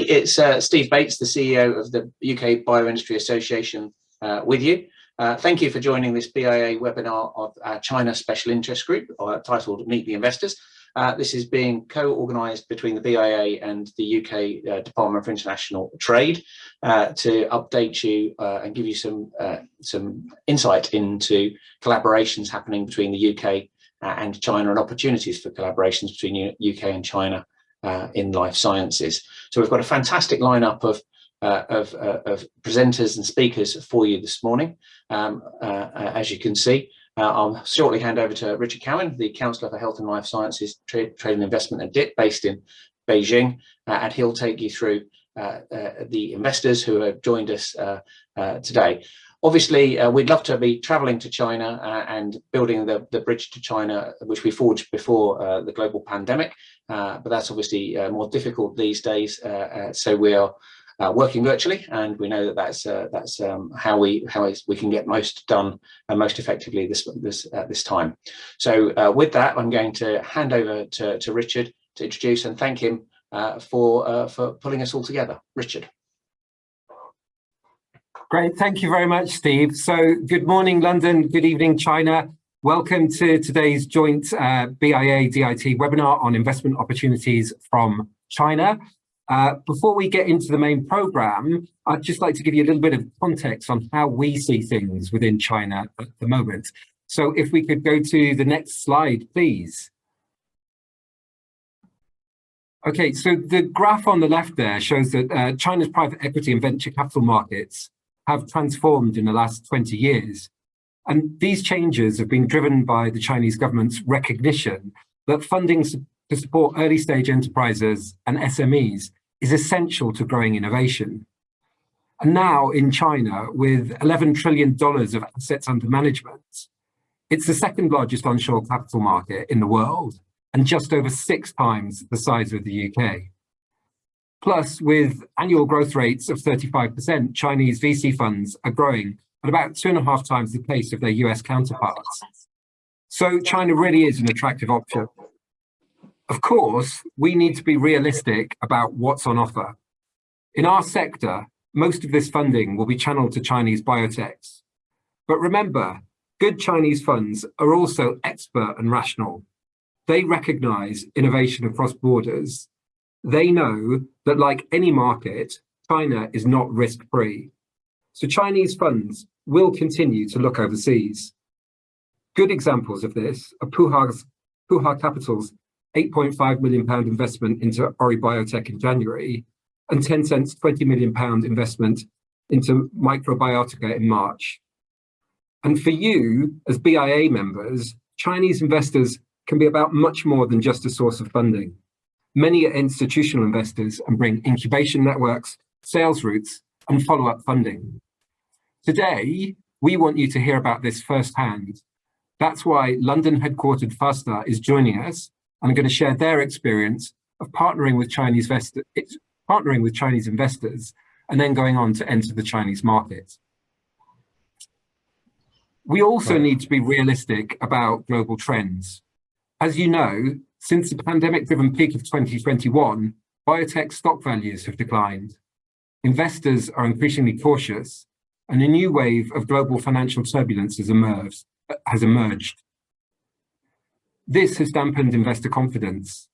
it's Steve Bates, the CEO of the UK Bioindustry Association, with you. Thank you for joining this BIA webinar of our China Special Interest Group, titled Meet the Investors. This is being co-organised between the BIA and the UK Department for International Trade to update you and give you some insight into collaborations happening between the UK and China and opportunities for collaborations between UK and China in life sciences. So we've got a fantastic lineup of presenters and speakers for you this morning. As you can see, I'll shortly hand over to Richard Cowan, the Councillor for Health and Life Sciences, Trade and Investment and DIP, based in Beijing, and he'll take you through the investors who have joined us today. Obviously, we'd love to be travelling to China and building the bridge to China, which we forged before the global pandemic, but that's obviously more difficult these days. So we are working virtually, and we know that that's how we can get most done and most effectively this time. So with that, I'm going to hand over to Richard to introduce and thank him for pulling us all together. Richard. Great, thank you very much, Steve. So good morning, London, good evening, China. Welcome to today's joint BIA-DIT webinar on investment opportunities from China. Before we get into the main program, I'd just like to give you a little bit of context on how we see things within China at the moment. So if we could go to the next slide, please. Okay, so the graph on the left there shows that China's private equity and venture capital markets have transformed in the last 20 years. And these changes have been driven by the Chinese government's recognition that funding to support early stage enterprises and SMEs is essential to growing innovation. And now in China, with $11 trillion of assets under management, it's the second largest onshore capital market in the world and just over 6 times the size of the UK. Plus, with annual growth rates of 35%, Chinese VC funds are growing at about 2.5 times the pace of their US counterparts. So China really is an attractive option. Of course, we need to be realistic about what's on offer. In our sector, most of this funding will be channeled to Chinese biotechs. But remember, good Chinese funds are also expert and rational. They recognize innovation across borders. They know that, like any market, China is not risk-free. So Chinese funds will continue to look overseas. Good examples of this are Puha Capital's £8.5 million investment into Ori Biotech in January, and Tencent's £20 million investment into Microbiotica in March. And for you, as BIA members, Chinese investors can be about much more than just a source of funding. Many are institutional investors and bring incubation networks, sales routes, and follow-up funding. Today, we want you to hear about this firsthand. That's why London-headquartered Fasta is joining us and are going to share their experience of partnering with Chinese investors and then going on to enter the Chinese market. We also need to be realistic about global trends. As you know, since the pandemic-driven peak of 2021, biotech stock values have declined. Investors are increasingly cautious, and a new wave of global financial turbulence has emerged. This has dampened investor confidence.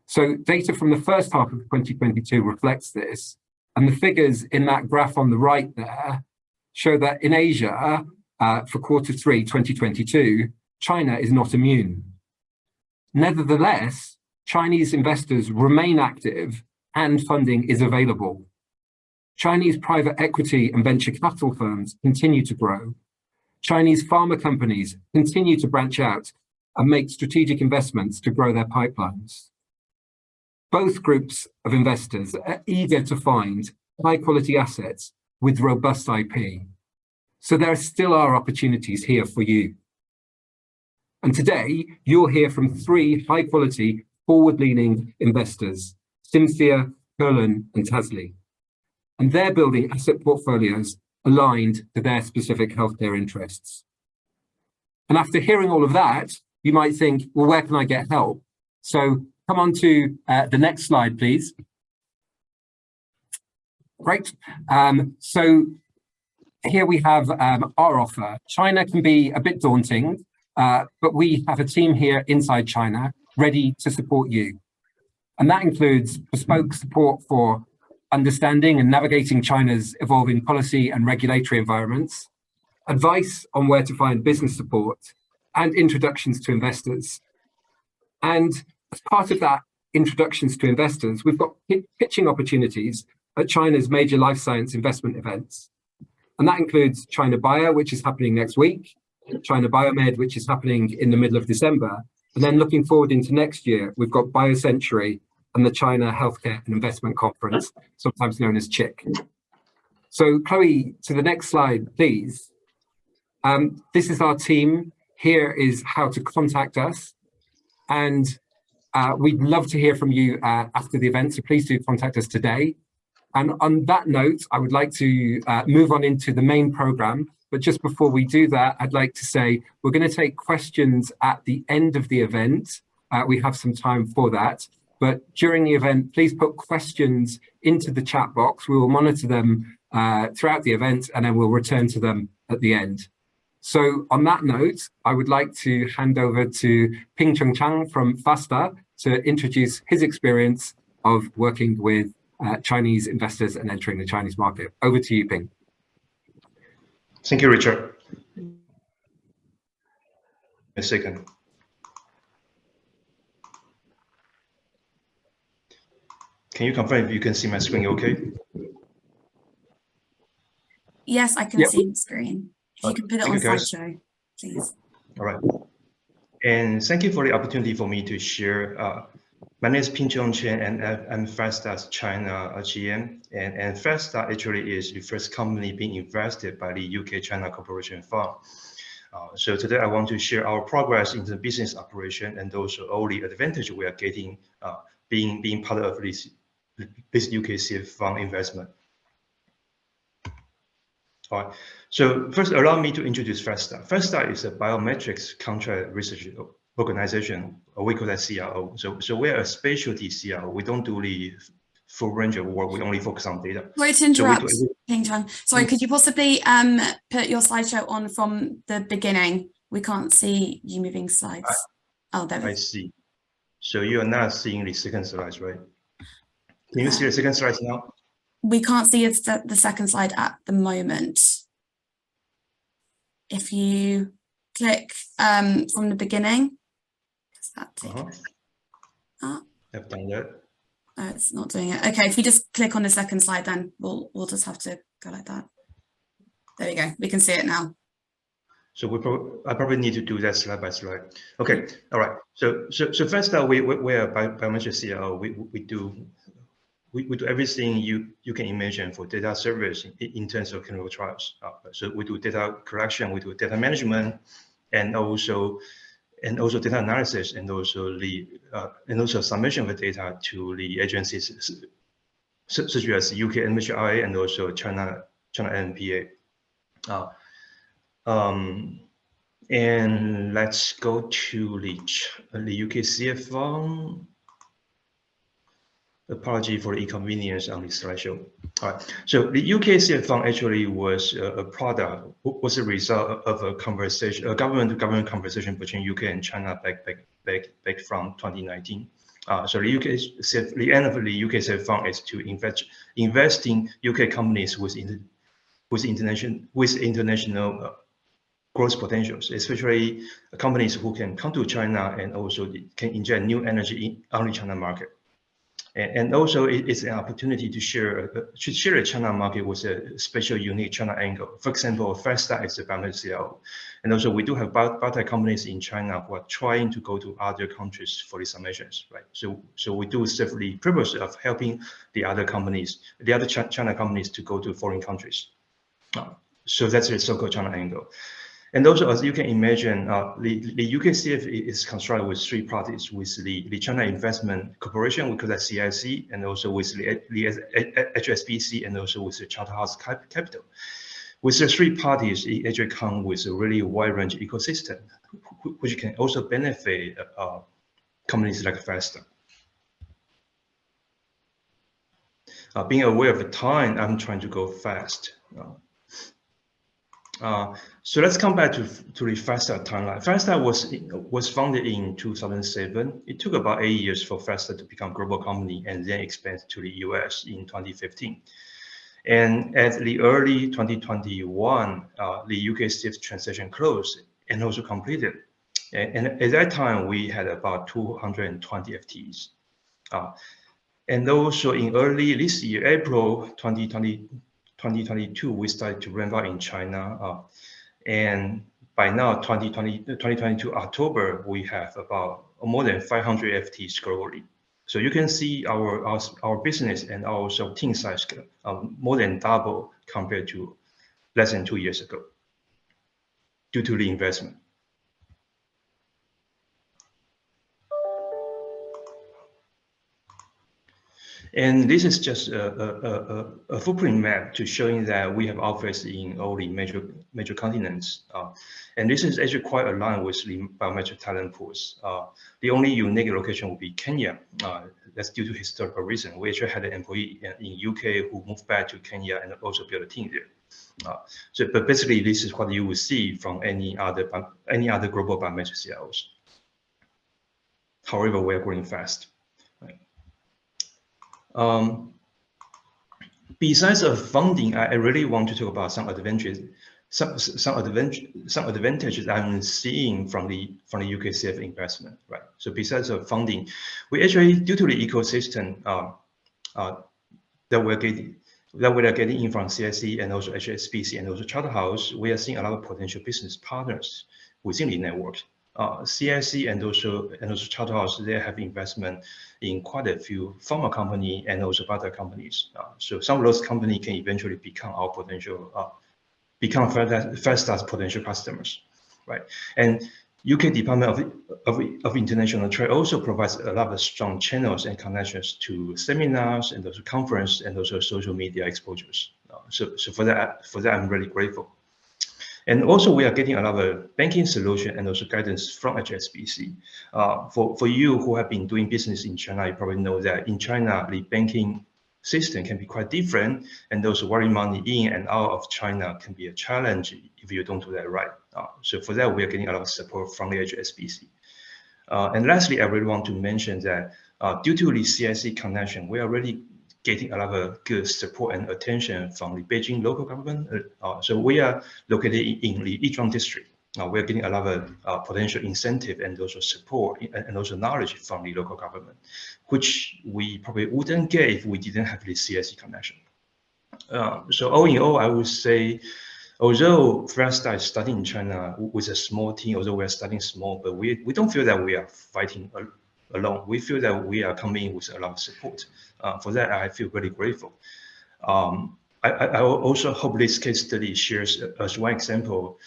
So data from the first half of 2022 reflects this, and the figures in that graph on the right there show that in Asia, for Q3 2022, China is not immune. Nevertheless, Chinese investors remain active and funding is available. Chinese private equity and venture capital firms continue to grow. Chinese pharma companies continue to branch out and make strategic investments to grow their pipelines. Both groups of investors are eager to find high-quality assets with robust IP. So there still are opportunities here for you. And today, you'll hear from 3 high-quality, forward-leaning investors, Cynthia, Curlin, and Tasley. And they're building asset portfolios aligned to their specific healthcare interests. And after hearing all of that, you might think, well, where can I get help? So come on to the next slide, please. Great. So here we have our offer. China can be a bit daunting, but we have a team here inside China ready to support you. And that includes bespoke support for understanding and navigating China's evolving policy and regulatory environments, advice on where to find business support, and introductions to investors. And as part of that introductions to investors, we've got pitching opportunities at China's major life science investment events. And that includes China BIA, which is happening next week, China Biomed, which is happening in the middle of December. And then looking forward into next year, we've got BioCentury and the China Healthcare and Investment Conference, sometimes known as CHIC. So Chloe, to the next slide, please. This is our team. Here is how to contact us. And we'd love to hear from you after the event, so please do contact us today. And on that note, I would like to move on into the main program. But just before we do that, I'd like to say we're going to take questions at the end of the event. We have some time for that. But during the event, please put questions into the chat box. We will monitor them throughout the event, and then we'll return to them at the end. So on that note, I would like to hand over to Ping Chung Chang from FASTA to introduce his experience of working with Chinese investors and entering the Chinese market. Over to you, Ping. Thank you, Richard. A second. Can you confirm if you can see my screen okay? Yes, I can see the screen. If you can put it on slideshow, please. All right. And thank you for the opportunity for me to share. My name is Ping Chung Chen, and I'm FASTA's China GM. And FASTA actually is the first company being invested by the UK-China Cooperation Fund. So today I want to share our progress in the business operation and also all the advantage we are getting being part of this UK CF fund investment. All right. So first, allow me to introduce FASTA. FASTA is a biometrics contract research organization, or we call that CRO. So we're a specialty CRO. We don't do the full range of work. We only focus on data. Sorry to interrupt, Ping Chung. Sorry, could you possibly put your slideshow on from the beginning? We can't see you moving slides. Oh, there we go. I see. So you are not seeing the second slide, right? Can you see the second slide now? We can't see the second slide at the moment. If you click from the beginning, does that take I've done that. Oh, it's not doing it. Okay, if you just click on the second slide, then we'll just have to go like that. There we go. We can see it now. So I probably need to do that slide by slide. Okay. All right. So first, we're a biometric CRO. We do everything you can imagine for data service in terms of clinical trials. So we do data collection, we do data management, and also data analysis, and also submission of data to the agencies such as UK MHRA and also China NMPA. And let's go to the UK CF. Apology for the inconvenience on this slideshow. All right. So the UK CF fund actually was a result of a conversation, a government-to-government conversation between UK and China back from 2019. So the end of the UK CF fund is to invest in UK companies with international growth potentials, especially companies who can come to China and also can inject new energy on the China market. And also it's an opportunity to share the China market with a special, unique China angle. For example, FASTA is a biometric CRO. And also we do have biotech companies in China who are trying to go to other countries for the submissions, right? So we do serve the purpose of helping the other companies, the other China companies to go to foreign countries. So that's the so-called China angle. And also, as you can imagine, the UK CF is constructed with three parties, with the China Investment Corporation, we call that CIC, and also with the HSBC, and also with the Charterhouse Capital. With the three parties, it actually comes with a really wide range ecosystem, which can also benefit companies like FASTA. being aware of the time, I'm trying to go fast. So let's come back to the Faststart timeline. Faststart was founded in 2007. It took about 8 years for Faststart to become a global company and then expand to the US in 2015. And at the early 2021, the UK SIF transaction closed and also completed. And at that time, we had about 220 FTEs. And also in early this year, April 2022, we started to ramp up in China. And by now, 2022 October, we have about more than 500 FTEs globally. So you can see our business and also team size more than double compared to less than 2 years ago due to the investment. And this is just a footprint map to showing that we have offices in all the major continents. And this is actually quite aligned with the biometric talent pools. The only unique location will be Kenya. That's due to historical reason. We actually had an employee in UK who moved back to Kenya and also built a team there. But basically, this is what you will see from any other global biometric CIOs. However, we are growing fast. Besides of funding, I really want to talk about some advantages. Some advantages I'm seeing from the UKCF investment, right? So besides of funding, we actually, due to the ecosystem that we are getting in from CIC and also HSBC and also Charterhouse, we are seeing a lot of potential business partners within the network. CIC and also Charterhouse, they have investment in quite a few pharma company and also other companies. So some of those companies can eventually become our potential, become Faststart's potential customers, right? And UK Department of International Trade also provides a lot of strong channels and connections to seminars and also conference and also social media exposures. So for that I'm really grateful. And also we are getting a lot of banking solution and also guidance from HSBC. For you who have been doing business in China, you probably know that in China, the banking system can be quite different, and those wiring money in and out of China can be a challenge if you don't do that right. So for that, we are getting a lot of support from the HSBC. And lastly, I really want to mention that due to the CIC connection, we are really getting a lot of good support and attention from the Beijing local government. So we are located in the Yizhuang district. We're getting a lot of potential incentive and also support and also knowledge from the local government, which we probably wouldn't get if we didn't have the CIC connection. So all in all, I would say, although Faststar is starting in China with a small team, although we are starting small, but we don't feel that we are fighting alone. We feel that we are coming in with a lot of support. For that, I feel very grateful. I also hope this case study shares as one example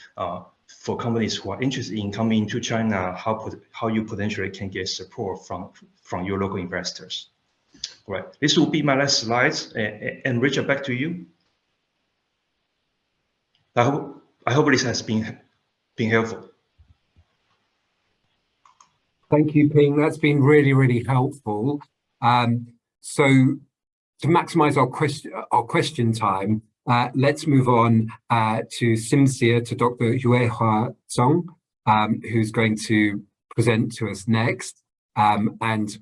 for companies who are interested in coming to China, how you potentially can get support from your local investors. Right. This will be my last slides, and Richard, back to you. I hope this has been helpful. Thank you, Ping. That's been really, really helpful. So to maximize our question time, let's move on to Sincere, to Dr. Yuehua Zhong, who's going to present to us next. And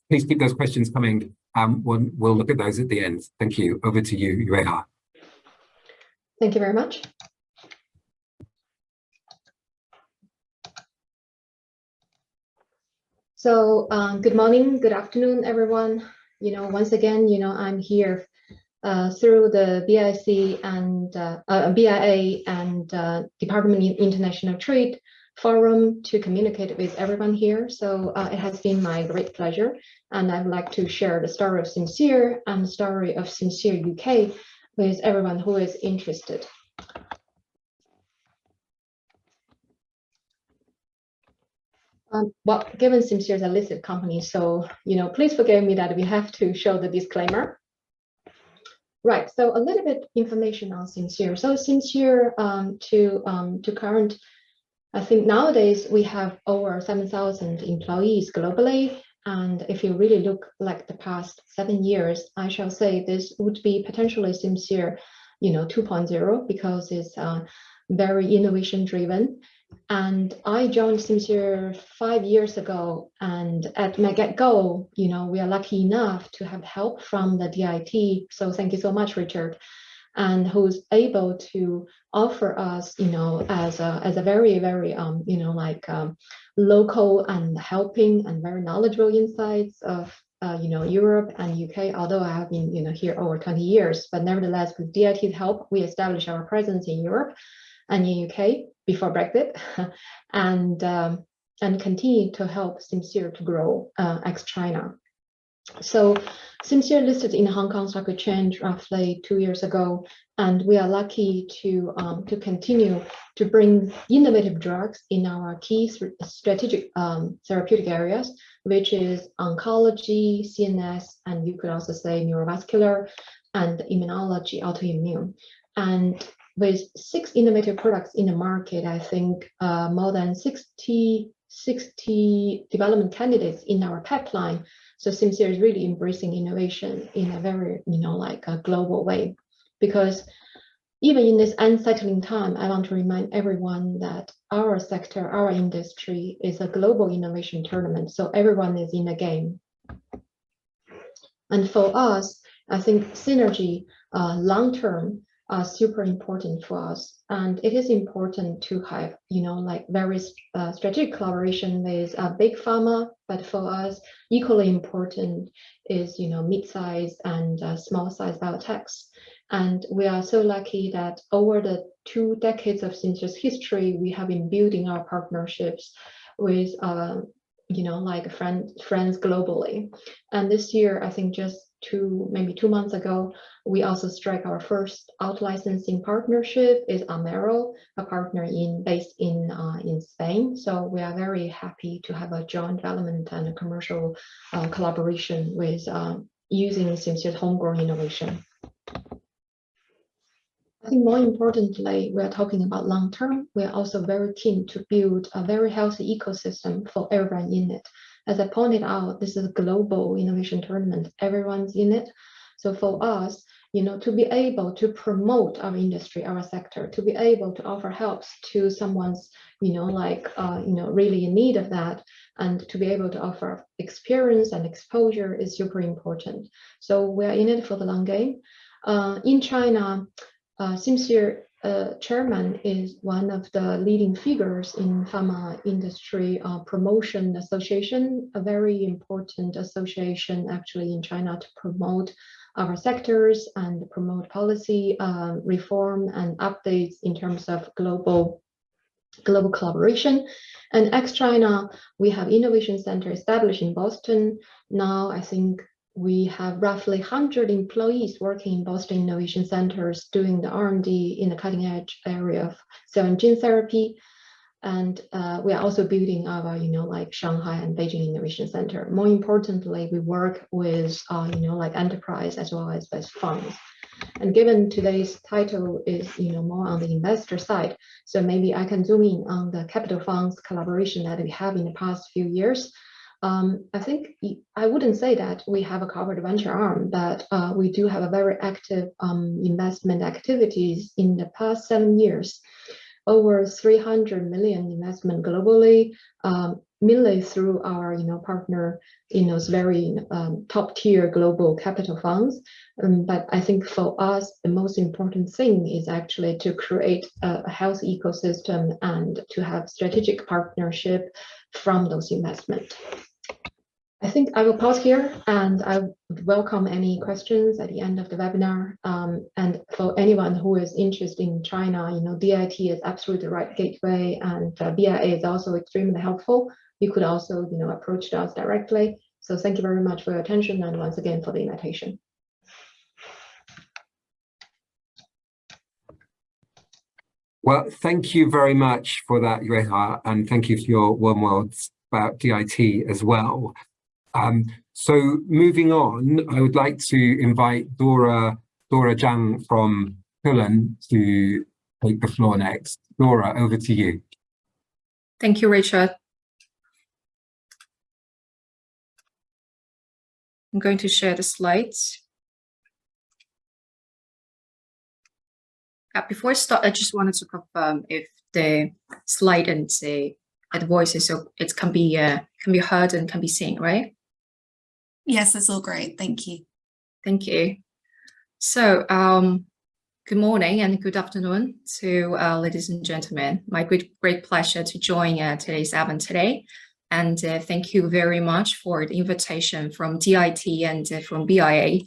please keep those questions coming. We'll look at those at the end. Thank you. Over to you, Yuehua. Thank you very much. So good morning, good afternoon, everyone. Once again, I'm here through the BIA and Department of International Trade Forum to communicate with everyone here. So it has been my great pleasure, and I would like to share the story of Sincere and the story of Sincere UK with everyone who is interested. Well, given Sincere is a listed company, so please forgive me that we have to show the disclaimer. Right, so a little bit information on Sincere. So Sincere to current, I think nowadays we have over 7,000 employees globally, And if you really look like the past 7 years, I shall say this would be potentially Sincere, 2.0, because it's very innovation driven. And I joined Sincere 5 years ago, and at my get-go, we are lucky enough to have help from the DIT. So thank you so much, Richard, and who's able to offer us, as a very, very, local and helping and very knowledgeable insights of, Europe and UK. Although I have been, here over 20 years, but nevertheless, with DIT's help, we established our presence in Europe and in UK before Brexit, and continue to help Sincere to grow ex-China. So Sincere listed in Hong Kong Stock Exchange roughly 2 years ago, and we are lucky to continue to bring innovative drugs in our key strategic therapeutic areas, which is oncology, CNS, and you could also say neurovascular and immunology, autoimmune. And with 6 innovative products in the market, I think more than 60 development candidates in our pipeline. So Sincere is really embracing innovation in a very, a global way. Because even in this unsettling time, I want to remind everyone that our sector, our industry is a global innovation tournament. So everyone is in the game. And for us, I think synergy long-term are super important for us. And it is important to have, very strategic collaboration with big pharma, but for us, equally important is, mid-size and small-size biotechs. And we are so lucky that over the 2 decades of Sincere's history, we have been building our partnerships with, friends globally. And this year, I think just maybe 2 months ago, we also struck our first out-licensing partnership with Amero, a partner based in Spain. So we are very happy to have a joint development and a commercial collaboration with using Sincere's homegrown innovation. I think more importantly, we are talking about long-term. We are also very keen to build a very healthy ecosystem for everyone in it. As I pointed out, this is a global innovation tournament. Everyone's in it. So for us, to be able to promote our industry, our sector, to be able to offer help to someone's, really in need of that, and to be able to offer experience and exposure is super important. So we are in it for the long game. In China, Sincere chairman is one of the leading figures in pharma industry promotion association, a very important association actually in China to promote our sectors and promote policy reform and updates in terms of global collaboration. And ex-China, we have innovation center established in Boston. Now I think we have roughly 100 employees working in Boston Innovation Centers doing the R&D in the cutting edge area of cell and gene therapy. And we are also building our, Shanghai and Beijing Innovation Center. More importantly, we work with, enterprise as well as with funds. And given today's title is, more on the investor side, so maybe I can zoom in on the capital funds collaboration that we have in the past few years. I think I wouldn't say that we have a covered venture arm, but we do have a very active investment activities in the past 7 years. Over 300 million investment globally, mainly through our partner in those very top tier global capital funds. But I think for us, the most important thing is actually to create a healthy ecosystem and to have strategic partnership from those investments. I think I will pause here and I would welcome any questions at the end of the webinar. And for anyone who is interested in China, DIT is absolutely the right gateway, and BIA is also extremely helpful. You could also, approach us directly. So thank you very much for your attention and once again for the invitation. Well, thank you very much for that, Yueha, and thank you for your warm words about DIT as well. So moving on, I would like to invite Dora Zhang from Poland to take the floor next. Dora, over to you. Thank you, Richard. I'm going to share the slides. Before I start, I just wanted to confirm if the slide and the voice is so it can be heard and can be seen, right? Yes, that's all great. Thank you. Thank you. So, good morning and good afternoon to ladies and gentlemen. My great pleasure to join today's event today. And thank you very much for the invitation from DIT and from BIA.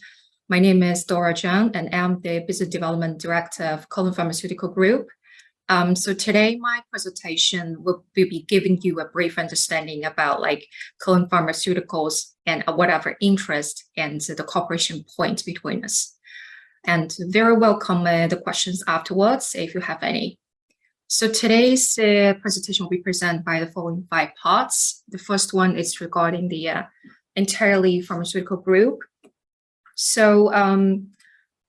My name is Dora Zhang, and I'm the Business Development Director of Colon Pharmaceutical Group. So today, my presentation will be giving you a brief understanding about Colon Pharmaceuticals and whatever interest and the cooperation point between us. And very welcome the questions afterwards if you have any. So today's presentation will be presented by the following 5 parts. The first one is regarding the entirely pharmaceutical group. So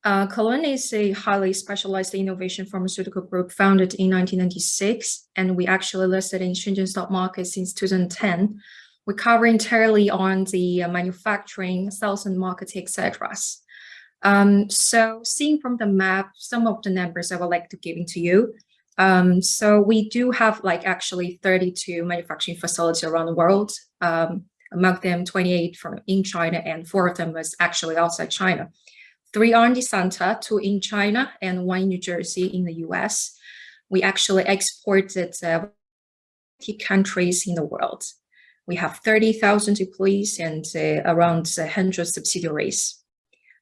Colon is a highly specialized innovation pharmaceutical group founded in 1996, and we actually listed in Shenzhen stock market since 2010. We cover entirely on the manufacturing, sales and marketing, etc. So seeing from the map, some of the numbers I would like to give to you. So we do have actually 32 manufacturing facilities around the world. Among them, 28 in China, and 4 of them was actually outside China. 3 R&D centers, 2 in China and 1 in New Jersey in the US. We actually exported 50 countries in the world. We have 30,000 employees and around 100 subsidiaries.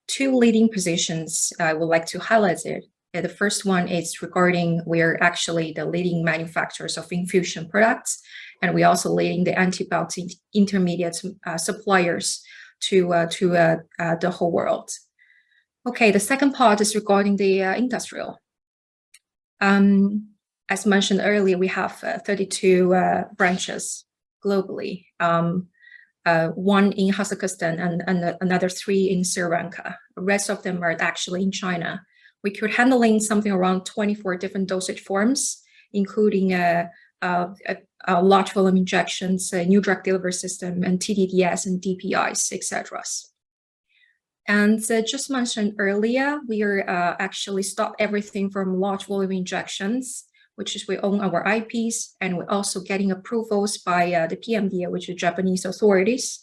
2 leading positions I would like to highlight it. The first one is regarding we're actually the leading manufacturers of infusion products, and we're also leading the antibiotic intermediate suppliers to the whole world. Okay, the second part is regarding the industrial. As mentioned earlier, we have 32 branches globally, 1 in Kazakhstan and another 3 in Sri Lanka. The rest of them are actually in China. We could handling something around 24 different dosage forms, including large volume injections, new drug delivery system, and TDDS and DPIs, etc. And just mentioned earlier, we are actually stop everything from large volume injections, which is we own our IPs, and we're also getting approvals by the PMDA, which is Japanese authorities.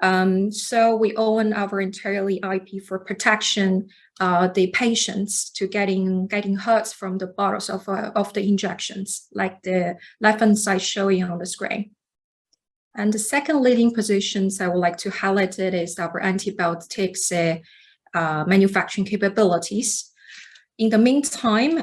So we own our entirely IP for protection the patients to getting hurt from the bottles of the injections, like the left-hand side showing on the screen. And the second leading positions I would like to highlight it is our antibiotics manufacturing capabilities. In the meantime,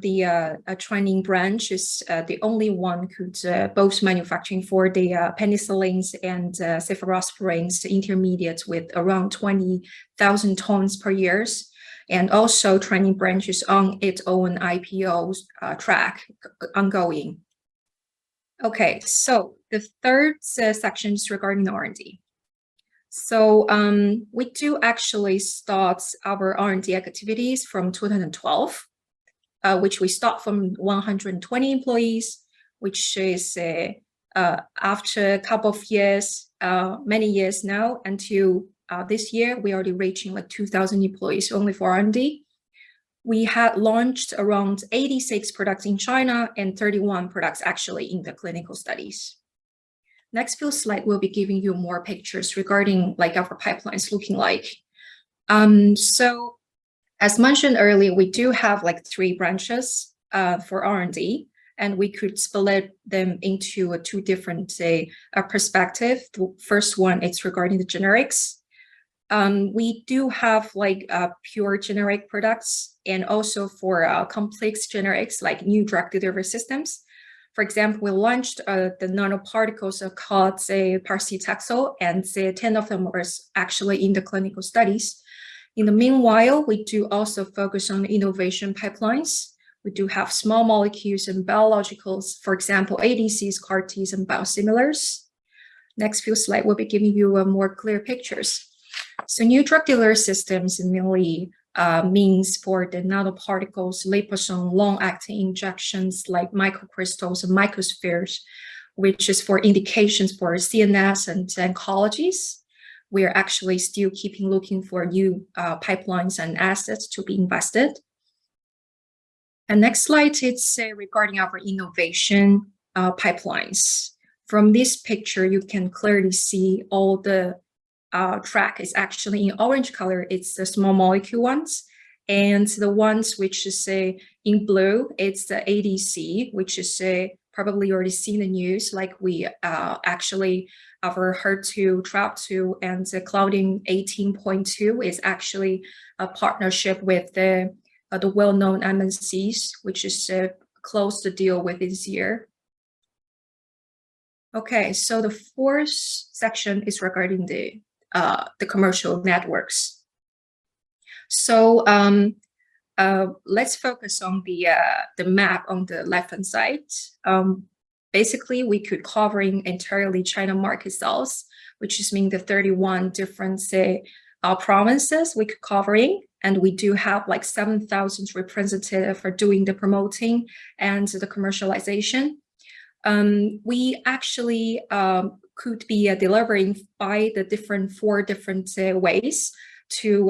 the training branch is the only one could both manufacturing for the penicillins and cephalosporins, the intermediates with around 20,000 tons per year. And also training branch is on its own IPO track ongoing. Okay, so the third section is regarding R&D. So we do actually start our R&D activities from 2012, which we start from 120 employees, which is after a couple of years, many years now, until this year, we already reaching 2,000 employees only for R&D. We had launched around 86 products in China and 31 products actually in the clinical studies. Next few slides will be giving you more pictures regarding our pipelines looking like. So as mentioned earlier, we do have 3 branches for R&D, and we could split them into 2 different perspectives. The first one is regarding the generics. We do have pure generic products, and also for complex generics like new drug delivery systems. For example, we launched the nanoparticles called Paracetaxol, and 10 of them were actually in the clinical studies. In the meanwhile, we do also focus on innovation pipelines. We do have small molecules and biologicals, for example, ADCs, CAR-Ts, and biosimilars. Next few slides will be giving you more clear pictures. So new drug delivery systems mainly means for the nanoparticles, liposome, long-acting injections like microcrystals and microspheres, which is for indications for CNS and oncologies. we are actually still keeping looking for new pipelines and assets to be invested. And next slide, it's regarding our innovation pipelines. From this picture, you can clearly see all the track is actually in orange color. It's the small molecule ones. And the ones which is in blue, it's the ADC, which is probably already seen the news, like we actually our HER2, TRAP2, and the Claudin 18.2 is actually a partnership with the well-known MNCs, which is closed the deal with this year. Okay, so the fourth section is regarding the commercial networks. So let's focus on the map on the left-hand side. Basically, we could covering entirely China market cells, which is mean the 31 different provinces we could covering, and we do have like 7,000 representatives for doing the promoting and the commercialization. We actually could be delivering by the four different ways to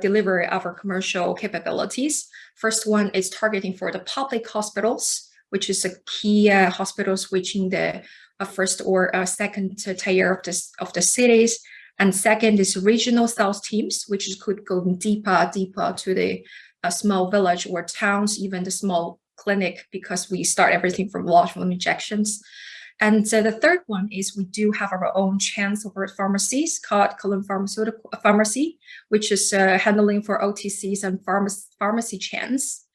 deliver our commercial capabilities. First one is targeting for the public hospitals, which is a key hospitals reaching the first or second tier of the cities. And second is regional sales teams, which could go deeper to the small village or towns, even the small clinic, because we start everything from large volume injections. And the third one is we do have our own channels over pharmacies called Colon Pharmaceutical Pharmacy, which is handling for OTCs and pharmacy chains.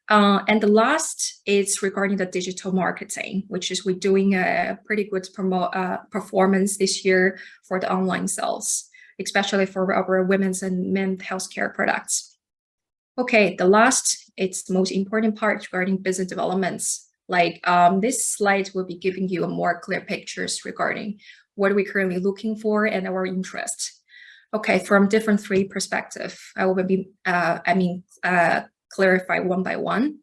And the last is regarding the digital marketing, which is we're doing a pretty good performance this year for the online sales, especially for our women's and men's healthcare products. Okay, the last, it's the most important part regarding business developments. Like this slide will be giving you a more clear pictures regarding what we're currently looking for and our interest. Okay, from different three perspectives, I will be, clarify one by one.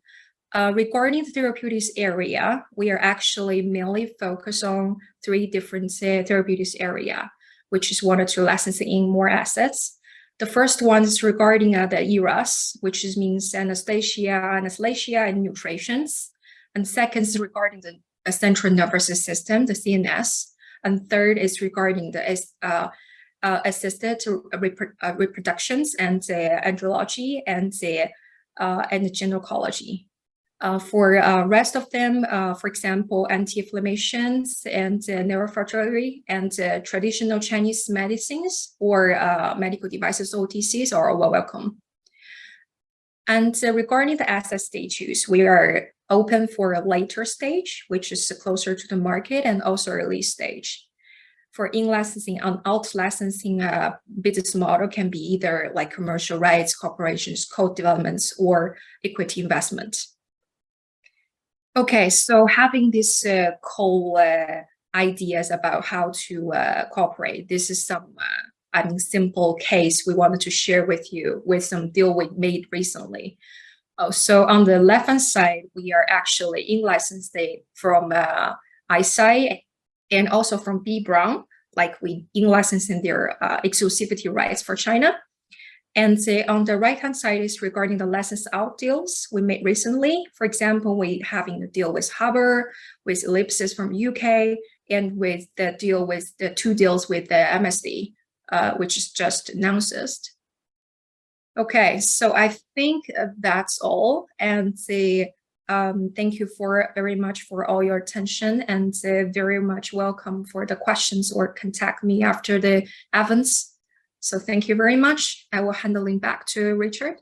Regarding the therapeutics area, we are actually mainly focused on three different therapeutics area, which is one or two licensing in more assets. The first one is regarding the ERAS, which means anesthesia, and nutritions. And second is regarding the central nervous system, the CNS. And third is regarding the assisted reproductions and andrology and gynecology. For rest of them, for example, anti-inflammations and neurosurgery and traditional Chinese medicines or medical devices, OTCs, are well welcome. And regarding the asset stages, we are open for a later stage, which is closer to the market, and also early stage. For in-licensing and out-licensing business model can be either like commercial rights, corporations, co-developments, or equity investment. Okay, so having this ideas about how to cooperate, this is some simple case we wanted to share with you with some deal we made recently. So on the left-hand side, we are actually in-licensing from ISI and also from B. Braun, like we in-licensing their exclusivity rights for China. And on the right-hand side is regarding the license out deals we made recently. For example, we having a deal with Harbour, with Ellipsis from UK, and with the deal with the two deals with the MSD, which is just announced. Okay, so I think that's all. And thank you very much for all your attention, and very much welcome for the questions or contact me after the events. So thank you very much. I will hand the link back to Richard.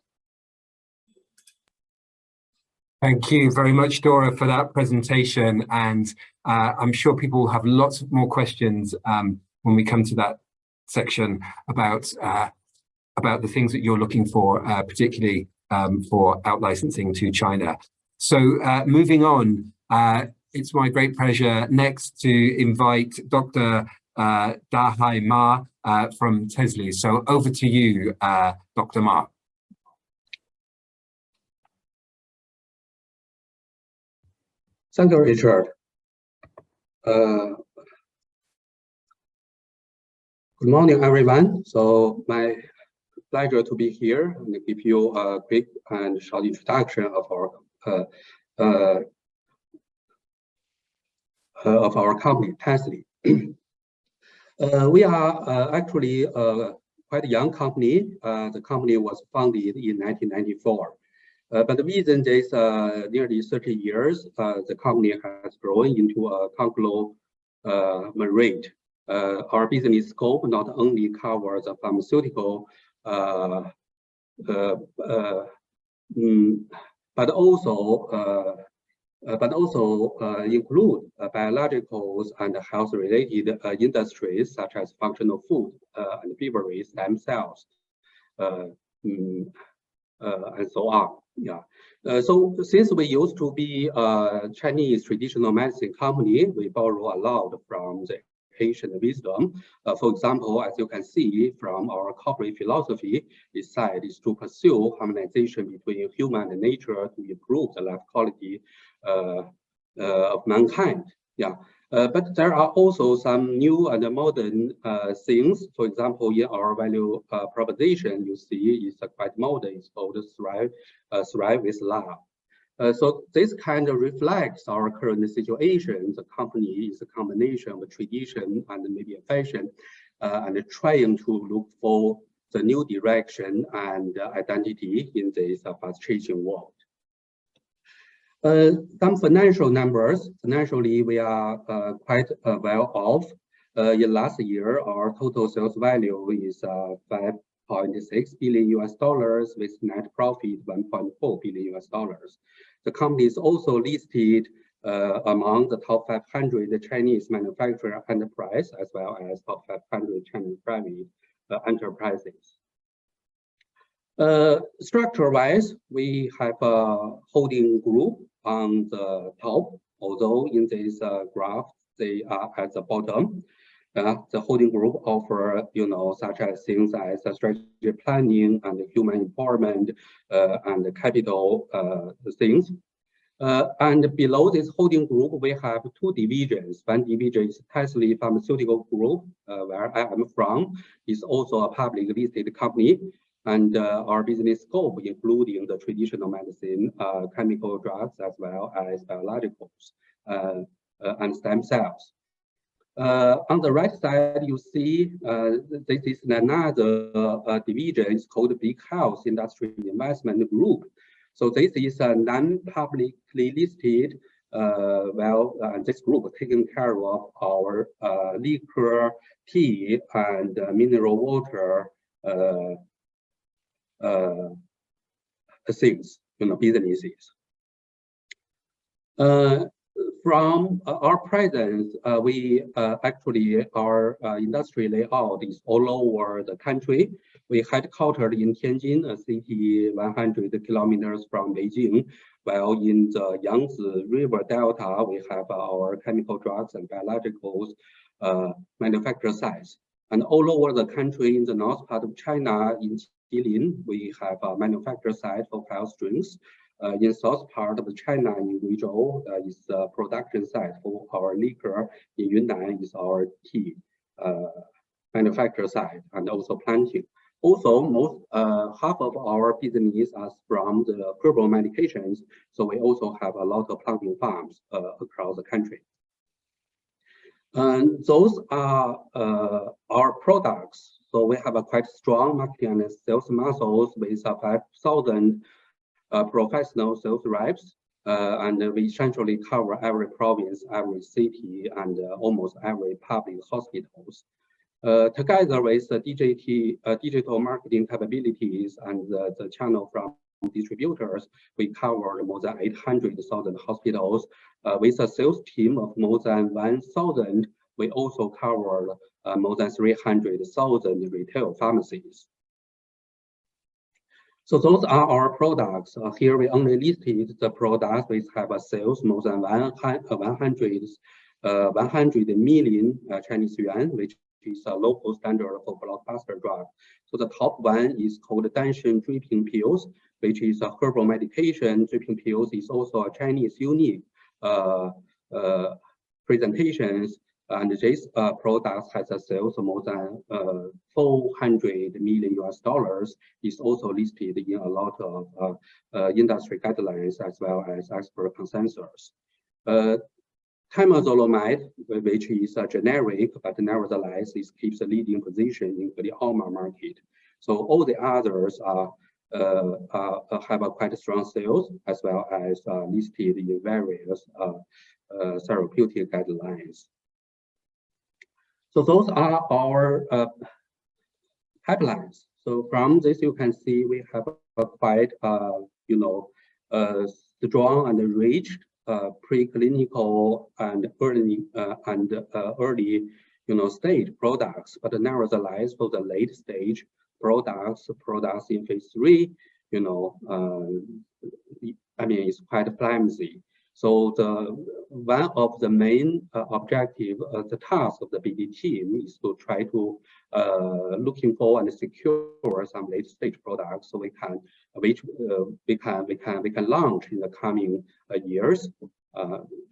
Thank you very much, Dora, for that presentation. And I'm sure people will have lots more questions when we come to that section about the things that you're looking for, particularly for out-licensing to China. So moving on, it's my great pleasure next to invite Dr. Dahai Ma from Tesli. So over to you, Dr. Ma. Thank you, Richard. Good morning, everyone. So my pleasure to be here and give you a quick and short introduction of our company, Tesla. We are actually quite a young company. The company was founded in 1994. But within this nearly 30 years, the company has grown into a conglomerate. Our business scope not only covers the pharmaceutical, but also include biologicals and health-related industries such as functional food and beverage, stem cells, and so on. Yeah. So since we used to be a Chinese traditional medicine company, we borrow a lot from the ancient wisdom. For example, as you can see from our corporate philosophy, its side is to pursue harmonization between human and nature to improve the life quality of mankind. Yeah. But there are also some new and modern things. For example, in our value proposition, you see it's quite modern. It's called Thrive with Love. So this kind of reflects our current situation. The company is a combination of tradition and maybe a fashion, and trying to look for the new direction and identity in this fast-changing world. Some financial numbers. Financially, we are quite well off. In last year, our total sales value is $5.6 billion with net profit $1.4 billion. The company is also listed among the top 500 Chinese manufacturing enterprise, as well as top 500 Chinese private enterprises. Structure-wise, we have a holding group on the top, although in this graph, they are at the bottom. The holding group offer, such as things as strategy planning and human empowerment and capital things. And below this holding group, we have two divisions. One division is Tesla Pharmaceutical Group, where I am from. It's also a public listed company. And our business scope, including the traditional medicine, chemical drugs, as well as biologicals and stem cells. On the right side, you see this is another division. It's called Big Health Industry Investment Group. So this is a non-publicly listed, this group taking care of our liquor, tea, and mineral water things, businesses. From our presence, we actually, our industry layout is all over the country. We headquartered in Tianjin, a city 100 kilometers from Beijing, while in the Yangtze River Delta, we have our chemical drugs and biologicals manufacture sites. And all over the country, in the north part of China, in Jilin, we have a manufacture site for health drinks. In south part of China, in Guizhou, is a production site for our liquor. In Yunnan is our tea manufacture site and also planting. Also, half of our business is from the herbal medications, so we also have a lot of planting farms across the country. And those are our products. So we have a quite strong marketing and sales muscles with 5,000 professional sales reps, and we essentially cover every province, every city, and almost every public hospitals. Together with the digital marketing capabilities and the channel from distributors, we cover more than 800,000 hospitals. With a sales team of more than 1,000, we also cover more than 300,000 retail pharmacies. So those are our products. Here we only listed the products which have a sales more than 100 million Chinese yuan, which is a local standard for blockbuster drug. So the top one is called Danshen dripping pills, which is a herbal medication. Dripping pills is also a Chinese unique presentations. And this product has a sales of more than $400 million US. Is also listed in a lot of industry guidelines as well as expert consensus. Temozolomide, which is a generic, but nevertheless it keeps a leading position in the glioma market. So all the others are have a quite strong sales as well as listed in various therapeutic guidelines. So those are our pipelines. So from this you can see we have a quite strong and rich preclinical and early stage products, but nevertheless for the late stage products in phase 3, it's quite flimsy. So one of the main objective, the task of the BD team is to try to looking for and secure some late stage products so we can launch in the coming years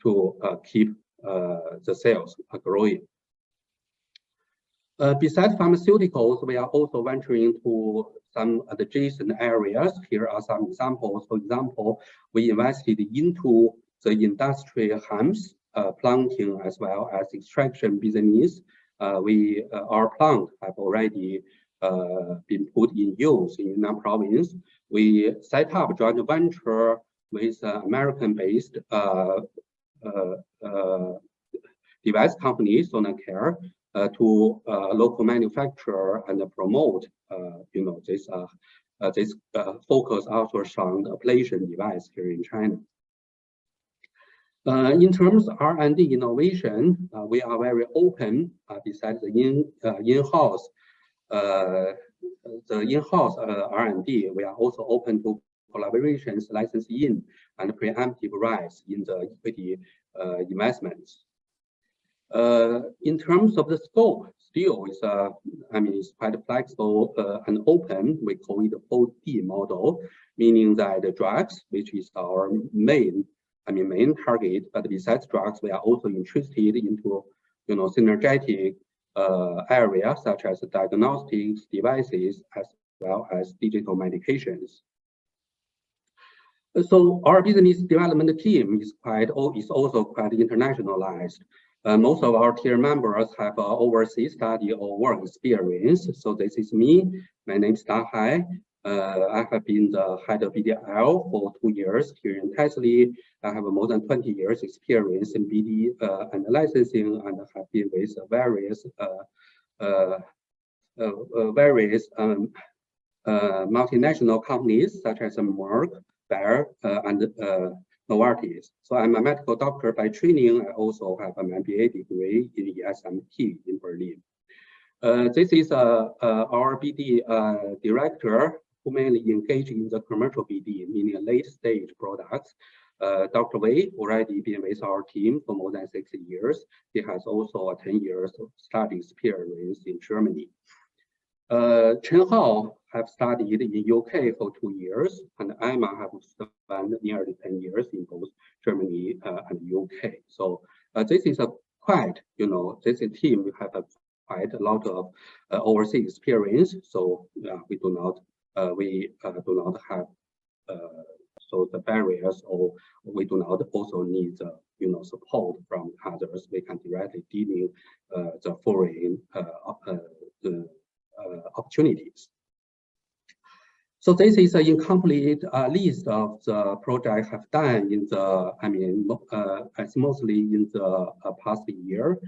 to keep the sales growing. Besides pharmaceuticals, we are also venturing into some adjacent areas. Here are some examples. For example, we invested into the industrial hemp planting as well as extraction business. Our plant have already been put in use in Yunnan province. We set up a joint venture with American-based device company Sonacare to local manufacture and promote this focus ultrasound ablation device here in China. In terms of R&D innovation, we are very open. Besides the in-house R&D, we are also open to collaborations, licensing, and preemptive rights in the equity investments. In terms of the scope, still is it's quite flexible and open. We call it the 4D model, meaning that the drugs, which is our main target, but besides drugs, we are also interested into synergetic areas such as diagnostics devices as well as digital medications. So our business development team is also quite internationalized. Most of our team members have overseas study or work experience. So this is me. My name is Da Hai. I have been the head of BDL for 2 years here in Tesla. I have more than 20 years experience in BD and licensing, and have been with various multinational companies such as Merck, Bayer, and Novartis. So I'm a medical doctor by training. I also have an MBA degree in SMT in Berlin. This is our BD director who mainly engage in the commercial BD, meaning late stage products. Dr. Wei already been with our team for more than 6 years. He has also 10 years of study experience in Germany. Chen Hao have studied in UK for 2 years, and Emma have spent nearly 10 years in both Germany and UK. So this is a quite, this team have quite a lot of overseas experience. So we do not have so the barriers, or we do not also need support from others. We can directly deal the foreign opportunities. So this is an incomplete list of the projects have done in the, it's mostly in the past year.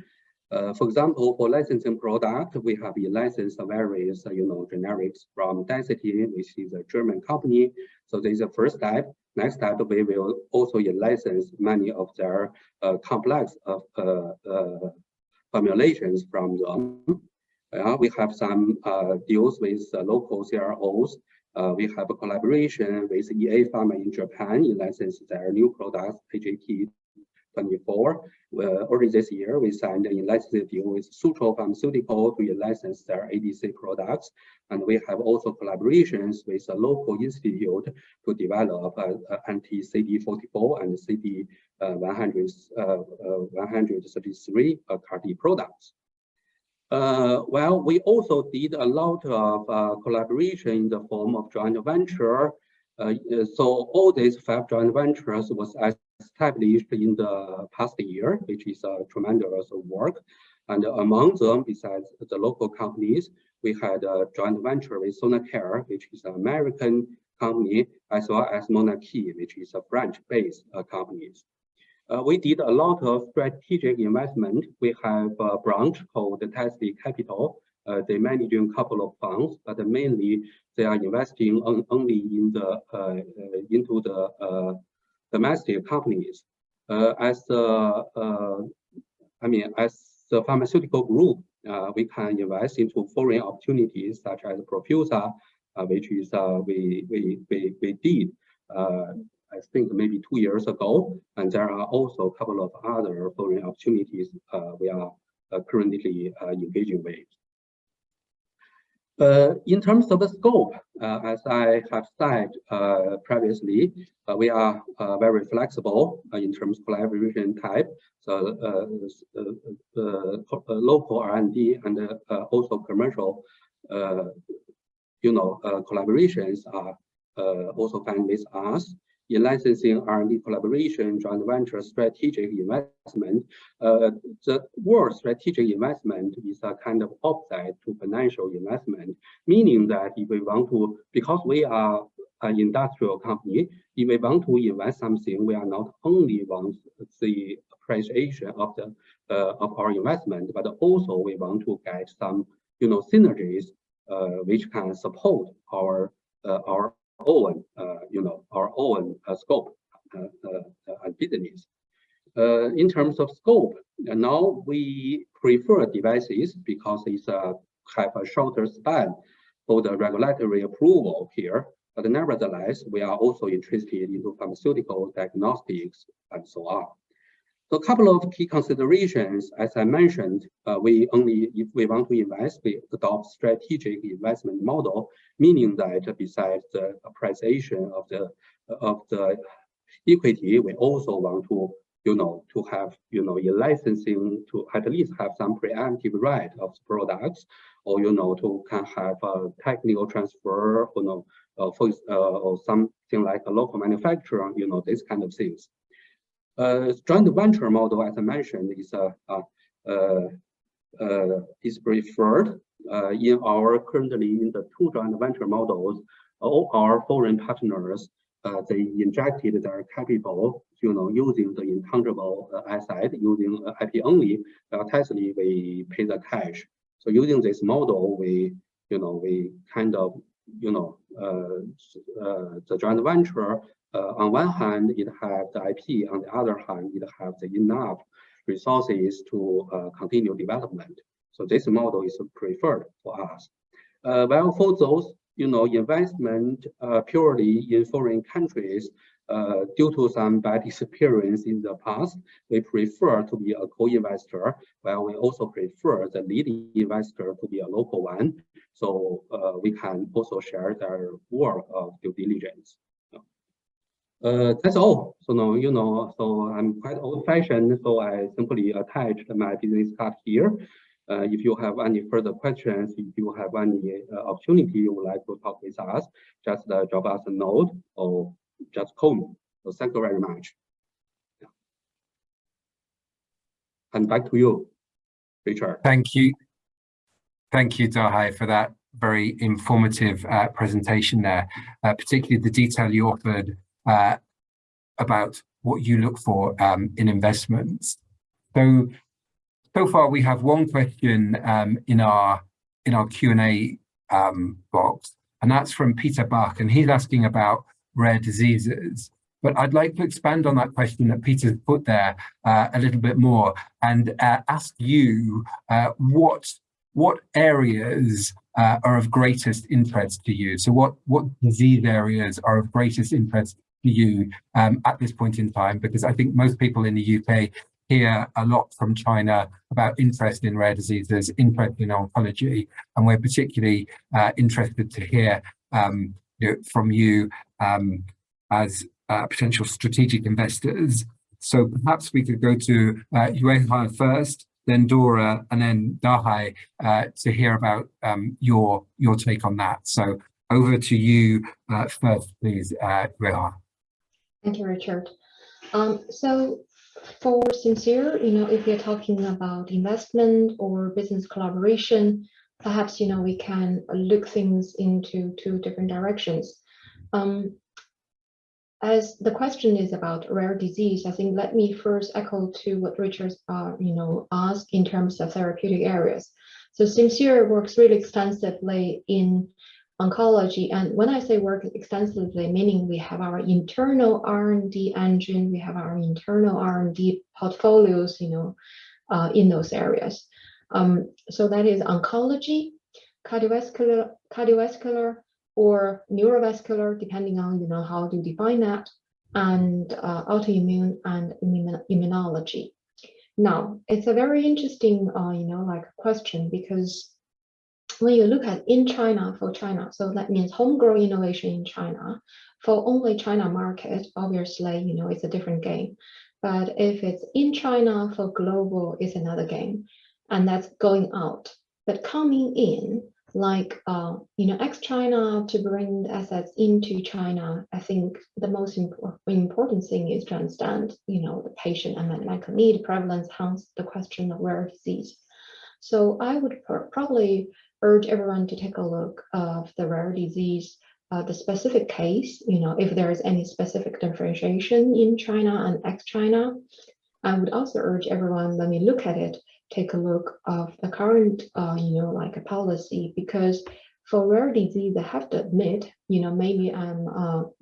For example, for licensing product, we have licensed various, generics from Density, which is a German company. So this is the first step. Next step, we will also license many of their complex formulations from them. We have some deals with local CROs. We have a collaboration with EA Pharma in Japan in license their new products, AJT, 2024. Early this year, we signed an in-licensing deal with Sutro Pharmaceutical to in-license their ADC products. And we have also collaborations with a local institute to develop anti-CD44 and CD133 CAR-T products. Well, we also did a lot of collaboration in the form of joint venture. So all these 5 joint ventures was established in the past year, which is a tremendous work. And among them, besides the local companies, we had a joint venture with Sonacare, which is an American company, as well as Monarchy, which is a French-based company. We did a lot of strategic investment. We have a branch called Tesla Capital. They manage a couple of funds, but mainly they are investing only in the into the domestic companies. As the pharmaceutical group, we can invest into foreign opportunities such as Profusa, which is we did. I think maybe 2 years ago, and there are also a couple of other foreign opportunities we are currently engaging with. In terms of the scope, as I have said previously, we are very flexible in terms of collaboration type. So local R&D and also commercial, collaborations are also fine with us. In licensing, R&D collaboration, joint venture, strategic investment. The word strategic investment is a kind of opposite to financial investment, meaning that if we want to, because we are an industrial company, if we want to invest something, we are not only want the appreciation of the of our investment, but also we want to get some synergies which can support our own our own scope and business. In terms of scope, now we prefer devices because it's have a shorter span for the regulatory approval here. But nevertheless, we are also interested into pharmaceutical diagnostics and so on. So a couple of key considerations, as I mentioned, we only, if we want to invest, we adopt strategic investment model, meaning that besides the appreciation of the equity, we also want to, to have, in licensing to at least have some preemptive right of products, or to can have a technical transfer, or something like a local manufacturer, this kind of things. Joint venture model, as I mentioned, is preferred in our currently in the 2 joint venture models. All our foreign partners, they injected their capital, using the intangible asset, using IP only. Tesla, we pay the cash. So using this model, we kind of, the joint venture. On one hand, it has the IP. On the other hand, it has enough resources to continue development. So this model is preferred for us. Well, for those, investment purely in foreign countries, due to some bad experience in the past, we prefer to be a co-investor, while we also prefer the leading investor to be a local one. So we can also share their work of due diligence. That's all. So now, so I'm quite old-fashioned, so I simply attached my business card here. If you have any further questions, if you have any opportunity you would like to talk with us, just drop us a note or just call me. So thank you very much. Yeah. And back to you, Richard. Thank you. Thank you, Dahai, for that very informative presentation there, particularly the detail you offered about what you look for in investments. So far we have one question in our Q&A box, and that's from Peter Buck, and he's asking about rare diseases. But I'd like to expand on that question that Peter's put there a little bit more, and ask you what areas are of greatest interest to you. So what disease areas are of greatest interest for you at this point in time? Because I think most people in the UK hear a lot from China about interest in rare diseases, interest in oncology, and we're particularly interested to hear from you as potential strategic investors. So perhaps we could go to Yuehua first, then Dora, and then Dahai to hear about your take on that. So over to you first, please, Yuehua. Thank you, Richard. So for Sincere, if you're talking about investment or business collaboration, perhaps, we can look things into two different directions. As the question is about rare disease, I think let me first echo to what Richard, asked in terms of therapeutic areas. So Sincere works really extensively in oncology, and when I say work extensively, meaning we have our internal R&D engine, we have our internal R&D portfolios, in those areas. So that is oncology, cardiovascular, or neurovascular, depending on how to define that, and autoimmune and immunology. Now, it's a very interesting, question, because when you look at in China for China, so that means homegrown innovation in China for only China market, obviously, it's a different game. But if it's in China for global, it's another game, and that's going out. But coming in, like, ex-China to bring the assets into China, I think the most important thing is to understand, the patient and medical need, prevalence, hence the question of rare disease. So I would probably urge everyone to take a look of the rare disease, the specific case, if there is any specific differentiation in China and ex-China. I would also urge everyone, when we look at it, take a look of the current, a policy, because for rare disease, I have to admit, maybe I'm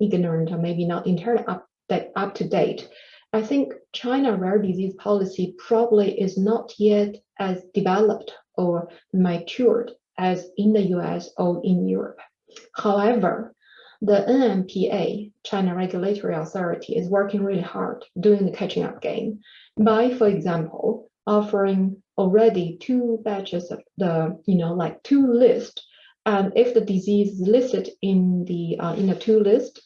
ignorant or maybe not entirely up to date. I think China rare disease policy probably is not yet as developed or matured as in the US or in Europe. However, the NMPA, China Regulatory Authority, is working really hard doing the catching up game by, for example, offering already 2 batches of the, 2 lists. And if the disease listed in the 2 list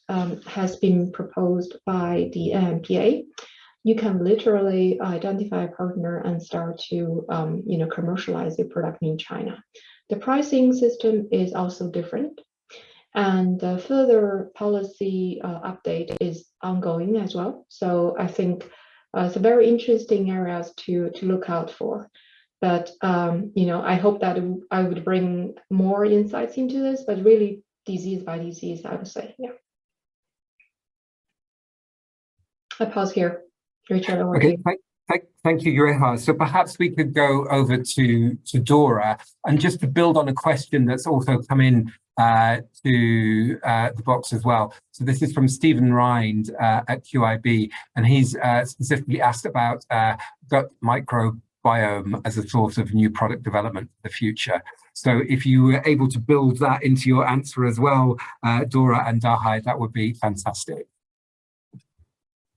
has been proposed by the NMPA, you can literally identify a partner and start to, commercialize your product in China. The pricing system is also different. And the further policy update is ongoing as well. So I think it's a very interesting areas to look out for. But, I hope that I would bring more insights into this, but really disease by disease, I would say, yeah. I pause here. Richard, over to you. Thank you, Yuehua. So perhaps we could go over to Dora, and just to build on a question that's also come in to the box as well. So this is from Stephen Rind at QIB, and he's specifically asked about gut microbiome as a source of new product development for the future. So if you were able to build that into your answer as well, Dora and Dahai, that would be fantastic.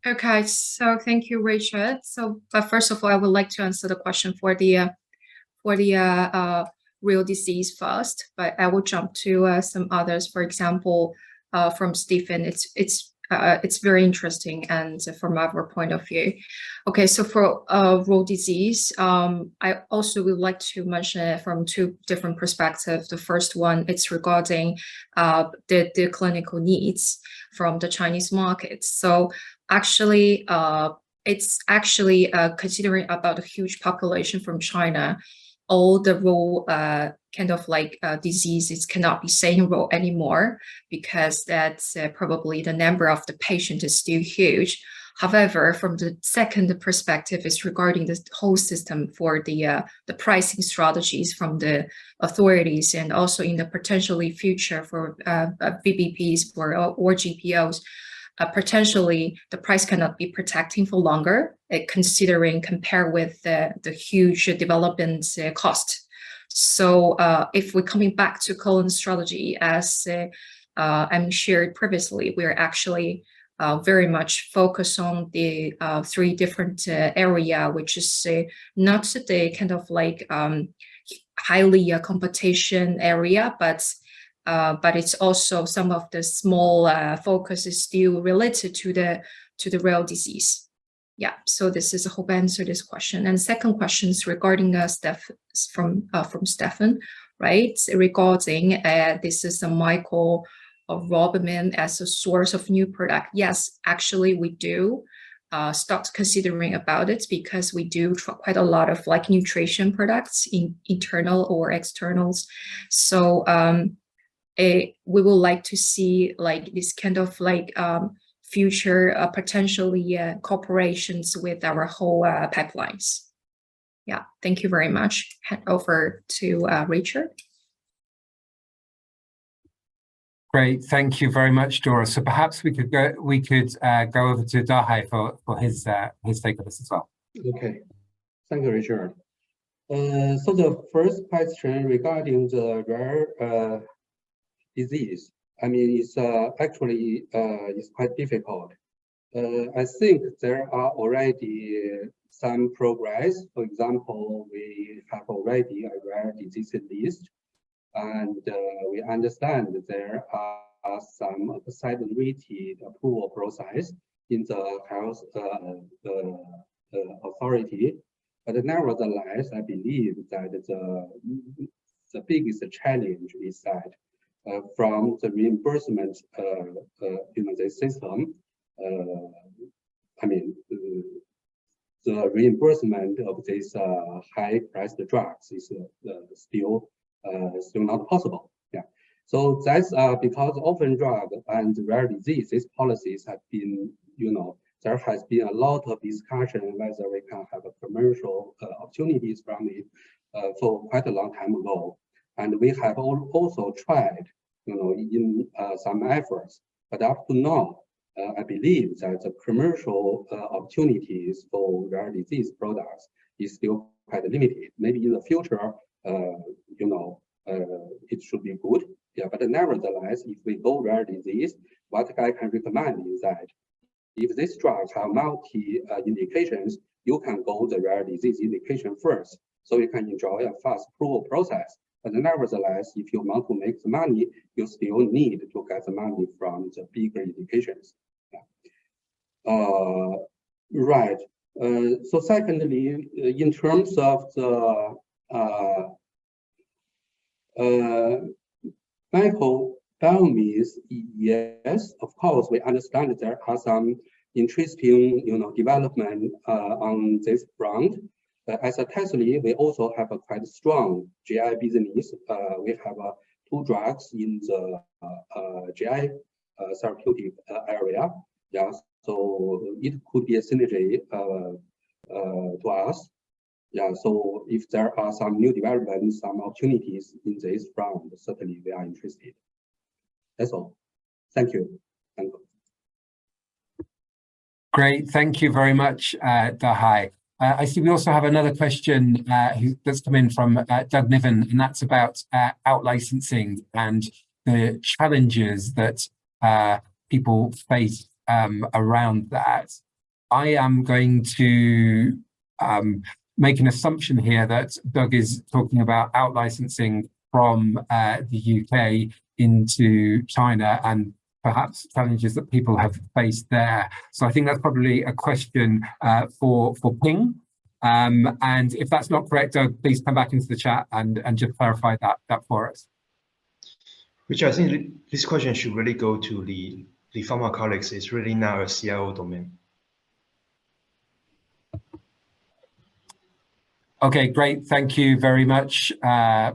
Okay, so thank you, Richard. So, but first of all, I would like to answer the question for the real disease first, but I will jump to some others. For example, from Stephen, it's very interesting, and from our point of view. Okay, so for real disease, I also would like to mention it from 2 different perspectives. The first one, it's regarding the clinical needs from the Chinese market. So actually, it's actually considering about a huge population from China, all the raw kind of like diseases cannot be saying raw anymore, because that's probably the number of the patient is still huge. However, from the second perspective is regarding the whole system for the pricing strategies from the authorities, and also in the potentially future for VBPs or GPOs. Potentially the price cannot be protecting for longer, considering compare with the huge development cost. So if we're coming back to colon strategy, as I'm shared previously, we're actually very much focus on the 3 different area, which is not the kind of like highly competition area, but it's also some of the small focus is still related to the rare disease. Yeah, so this is, I hope I answered this question. And second question is regarding from Stefan, right? Regarding this is a Michael Robin as a source of new product. Yes, actually we do start considering about it, because we do quite a lot of like nutrition products in internal or externals. So we would like to see like this kind of like future potentially cooperations with our whole pipelines. Yeah, thank you very much. Hand over to Richard. Great, thank you very much, Dora. So perhaps we could go over to Dahai for his take on this as well. Okay, thank you, Richard. So the first question regarding the rare disease, I mean, it's actually it's quite difficult. I think there are already some progress. For example, we have already a rare disease list, and we understand that there are some accelerated approval process in the health authority. But nevertheless, I believe that the biggest challenge is that from the reimbursement, the system, I mean, the reimbursement of these high-priced drugs is still not possible. Yeah, so that's because orphan drug and rare diseases policies have been, there has been a lot of discussion whether we can have a commercial opportunities from it for quite a long time ago, and we have also tried, in some efforts, but up to now, I believe that the commercial opportunities for rare disease products is still quite limited. Maybe in the future, it should be good. Yeah, but nevertheless, if we go rare disease, what I can recommend is that if these drugs have multi indications, you can go the rare disease indication first, so you can enjoy a fast approval process. But nevertheless, if you want to make the money, you still need to get the money from the bigger indications. Yeah. Right. So secondly, in terms of the microbiomes, yes, of course, we understand that there are some interesting, development on this front. As a Tesla, we also have a quite strong GI business. We have 2 drugs in the GI therapeutic area. Yeah, so it could be a synergy to us. Yeah, so if there are some new developments, some opportunities in this front, certainly we are interested. That's all. Thank you. Thank you. Great, thank you very much, Dahai. I see we also have another question that's come in from Doug Niven, and that's about out-licensing and the challenges that people face around that. I am going to make an assumption here that Doug is talking about out-licensing from the UK into China and perhaps challenges that people have faced there. So I think that's probably a question for Ping. And if that's not correct, Doug, please come back into the chat and just clarify that for us. Which I think this question should really go to the pharma colleagues. It's really now a CIO domain. Okay, great. Thank you very much,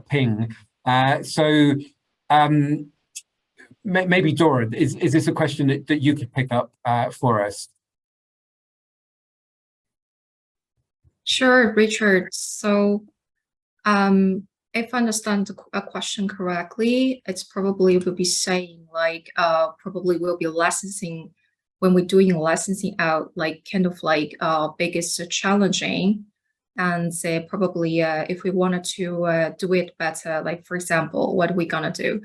Ping. Maybe Dora, is this a question that you could pick up for us? Sure, Richard. So if I understand a question correctly, it's probably will be saying like probably will be licensing when we're doing licensing out, like kind of like biggest challenging, and say probably if we wanted to do it better, like for example, what are we gonna do?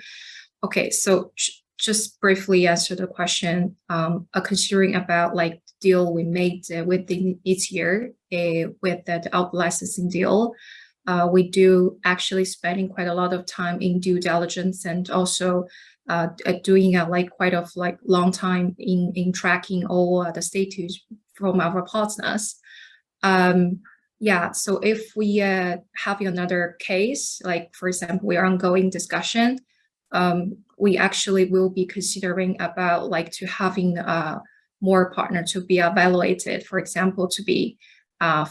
Okay, so just briefly answer the question, considering about like deal we made within each year with the out licensing deal, we do actually spending quite a lot of time in due diligence and also doing like quite a long time in tracking all the status from our partners. Yeah, so if we have another case, like for example, we are ongoing discussion, we actually will be considering about like to having more partners to be evaluated, for example, to be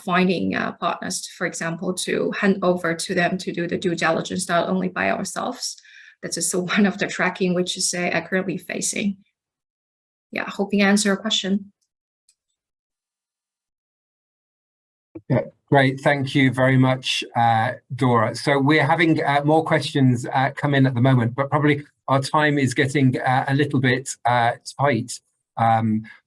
finding partners, for example, to hand over to them to do the due diligence, not only by ourselves. That is one of the tracking which is currently facing. Yeah, hoping I answer your question. Yeah, great. Thank you very much, Dora. So we're having more questions come in at the moment, but probably our time is getting a little bit tight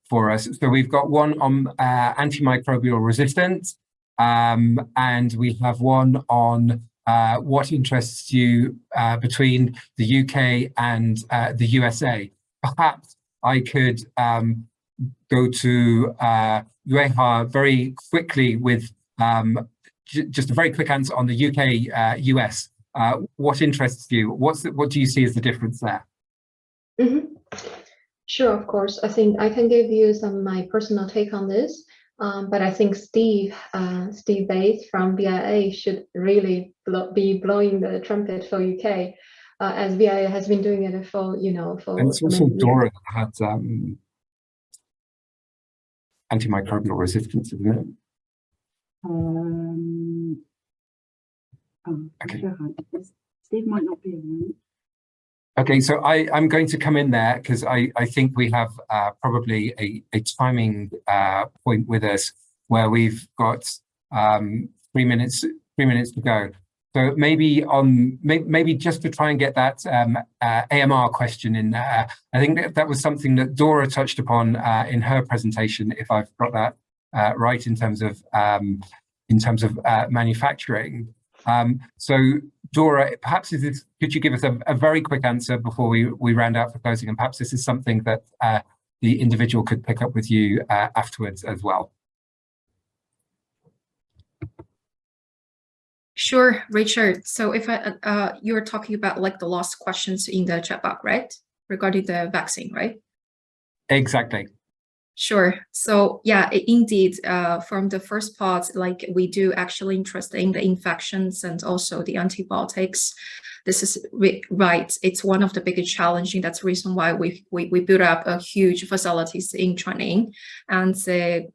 for us. So we've got one on antimicrobial resistance, and we have one on what interests you between the UK and the USA. Perhaps I could go to Yueha very quickly with just a very quick answer on the UK US. What interests you? What do you see as the difference there? Mm-hmm. Sure, of course. I think I can give you my personal take on this, but I think Steve Bates from BIA should really be blowing the trumpet for UK, as BIA has been doing it for and it's also Dora that had antimicrobial resistance, isn't it? Okay. Steve might not be around. Okay, so I'm going to come in there because I think we have probably a timing point with us where we've got 3 minutes to go. So maybe maybe just to try and get that AMR question in there, I think that was something that Dora touched upon in her presentation, if I've got that right, in terms of manufacturing. So Dora, perhaps could you give us a very quick answer before we round out for closing, and perhaps this is something that the individual could pick up with you afterwards as well. Sure, Richard. So if you're talking about like the last questions in the chat box, right? Regarding the vaccine, right? Exactly. Sure. So yeah, indeed, from the first part, like we do actually interest in the infections and also the antibiotics. This is right. It's one of the biggest challenges. That's the reason why we built up a huge facilities in training, and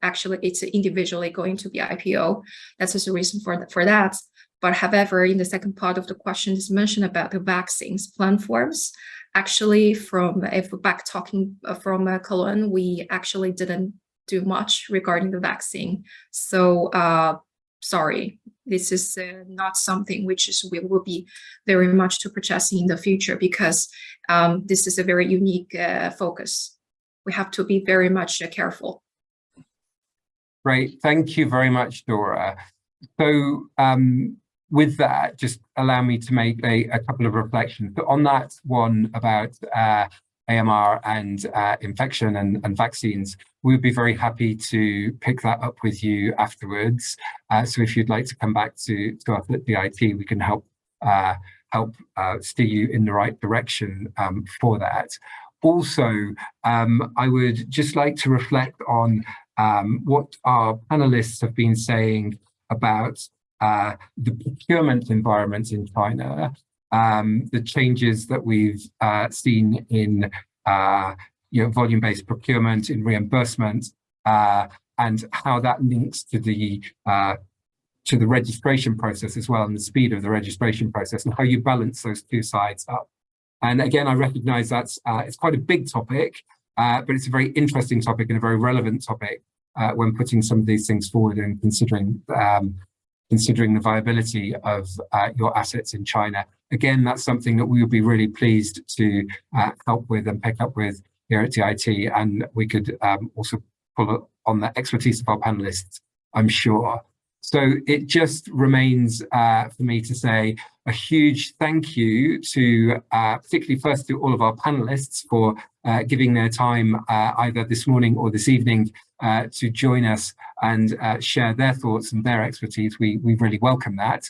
actually it's individually going to be IPO. That's just the reason for that. But however, in the second part of the question is mentioned about the vaccines platforms. Actually, if we're back talking from Cologne, we actually didn't do much regarding the vaccine. So sorry, this is not something which we will be very much to purchase in the future, because this is a very unique focus. We have to be very much careful. Great, thank you very much, Dora. So with that, just allow me to make a couple of reflections. So on that one about AMR and infection and vaccines, we would be very happy to pick that up with you afterwards. So if you'd like to come back to us at DIT, we can help steer you in the right direction for that. Also, I would just like to reflect on what our panelists have been saying about the procurement environment in China, the changes that we've seen in volume-based procurement, in reimbursement, and how that links to the registration process as well, and the speed of the registration process, and how you balance those two sides up. And again, I recognise that's it's quite a big topic, but it's a very interesting topic and a very relevant topic when putting some of these things forward and considering the viability of your assets in China. Again, that's something that we would be really pleased to help with and pick up with here at DIT, and we could also pull on the expertise of our panelists, I'm sure. So it just remains for me to say a huge thank you to, particularly first to all of our panelists for giving their time either this morning or this evening to join us and share their thoughts and their expertise. We really welcome that.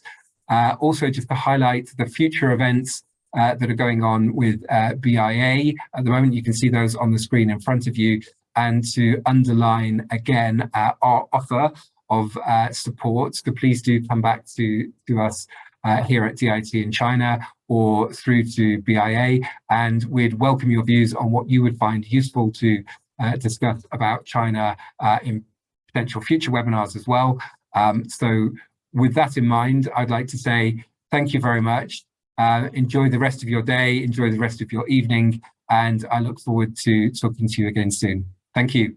Also, just to highlight the future events that are going on with BIA. At the moment, you can see those on the screen in front of you, and to underline again our offer of support. So please do come back to us here at DIT in China or through to BIA, and we'd welcome your views on what you would find useful to discuss about China in potential future webinars as well. So with that in mind, I'd like to say thank you very much. Enjoy the rest of your day, enjoy the rest of your evening, and I look forward to talking to you again soon. Thank you.